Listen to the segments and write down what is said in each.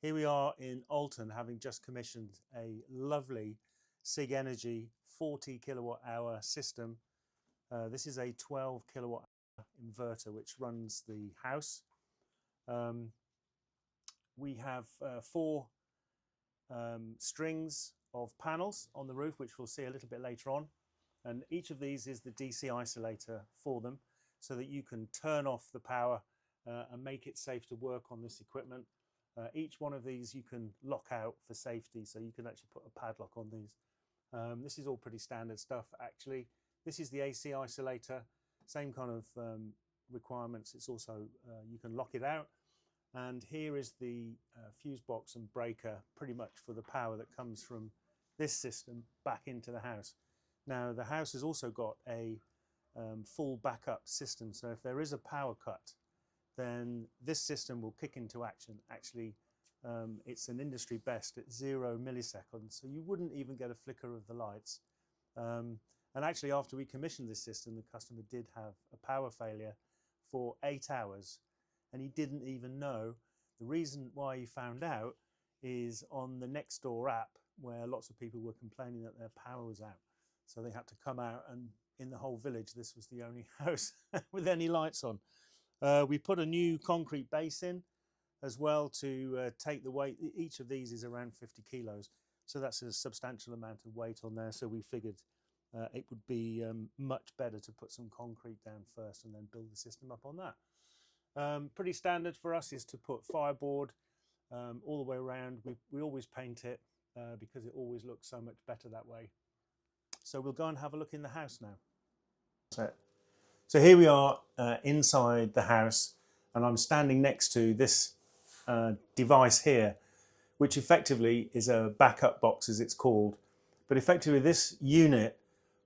Here we are in Alton, having just commissioned a lovely SIG Energy 40 kilowatt hour system. This is a 12 kilowatt hour inverter which runs the house. We have four strings of panels on the roof, which we'll see a little bit later on. And each of these is the DC isolator for them, so that you can turn off the power and make it safe to work on this equipment. Each one of these you can lock out for safety, so you can actually put a padlock on these. This is all pretty standard stuff actually. This is the AC isolator, same kind of requirements. It's also, you can lock it out. And here is the fuse box and breaker, pretty much for the power that comes from this system back into the house. Now the house has also got a full backup system, so if there is a power cut, then this system will kick into action. Actually, it's an industry best at 0 milliseconds, so you wouldn't even get a flicker of the lights. And actually, after we commissioned this system, the customer did have a power failure for 8 hours, and he didn't even know. The reason why he found out is on the Nextdoor app, where lots of people were complaining that their power was out. So they had to come out, and in the whole village, this was the only house with any lights on. We put a new concrete base in as well to take the weight. Each of these is around 50 kilos, so that's a substantial amount of weight on there. So we figured it would be much better to put some concrete down first and then build the system up on that. Pretty standard for us is to put fireboard all the way around. We always paint it because it always looks so much better that way. So we'll go and have a look in the house now. So here we are inside the house, and I'm standing next to this device here, which effectively is a backup box, as it's called. But effectively this unit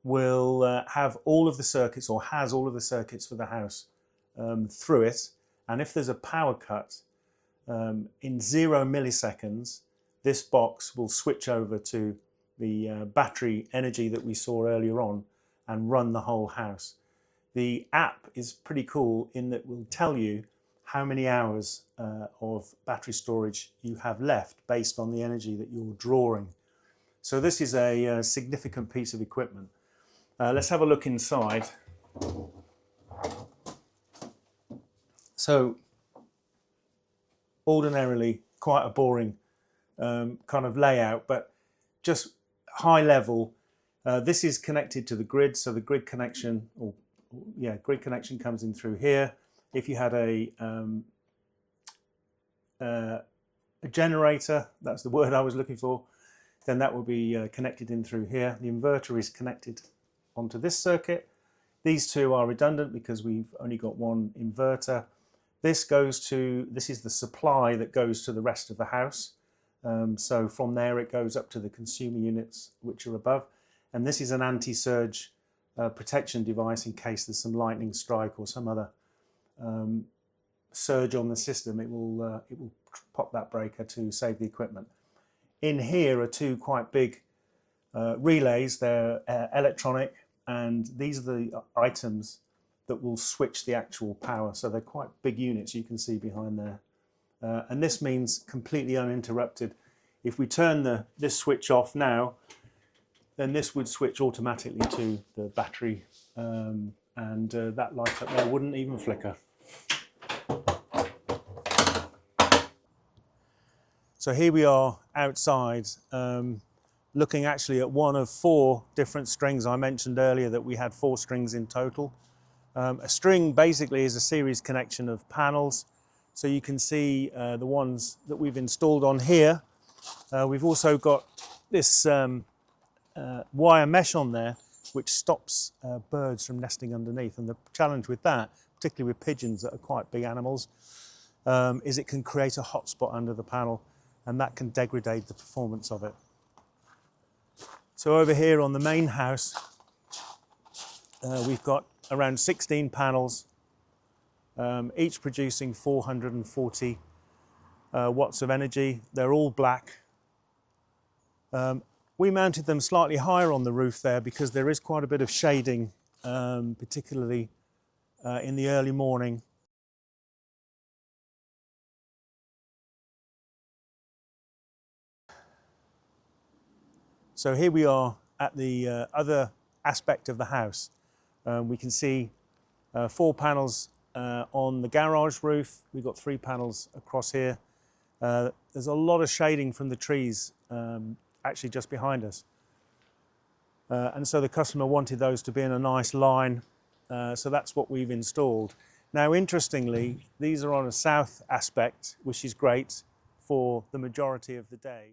will have all of the circuits, or has all of the circuits for the house through it. And if there's a power cut, in 0 milliseconds, this box will switch over to the battery energy that we saw earlier on and run the whole house. The app is pretty cool in that it will tell you how many hours of battery storage you have left based on the energy that you're drawing. So this is a significant piece of equipment. Let's have a look inside. So ordinarily quite a boring kind of layout, but just high level. This is connected to the grid, so the grid connection, grid connection comes in through here. If you had a generator, that's the word I was looking for, then that will be connected in through here. The inverter is connected onto this circuit. These two are redundant because we've only got one inverter. This is the supply that goes to the rest of the house. So from there it goes up to the consumer units, which are above. And this is an anti-surge protection device in case there's some lightning strike or some other surge on the system. It will pop that breaker to save the equipment. In here are two quite big relays. They're electronic, and these are the items that will switch the actual power. So they're quite big units, you can see behind there. And this means completely uninterrupted. If we turn this switch off now, then this would switch automatically to the battery, and that light up there wouldn't even flicker. So here we are outside, looking actually at one of 4 different strings. I mentioned earlier that we had 4 strings in total. A string basically is a series connection of panels. So you can see the ones that we've installed on here. We've also got this wire mesh on there, which stops birds from nesting underneath. And the challenge with that, particularly with pigeons that are quite big animals, is it can create a hotspot under the panel, and that can degrade the performance of it. So over here on the main house, we've got around 16 panels, each producing 440 watts of energy. They're all black. We mounted them slightly higher on the roof there because there is quite a bit of shading, particularly in the early morning. So here we are at the other aspect of the house. We can see 4 panels on the garage roof. We've got 3 panels across here. There's a lot of shading from the trees actually just behind us. And so the customer wanted those to be in a nice line. So that's what we've installed. Now, interestingly, these are on a south aspect, which is great for the majority of the day.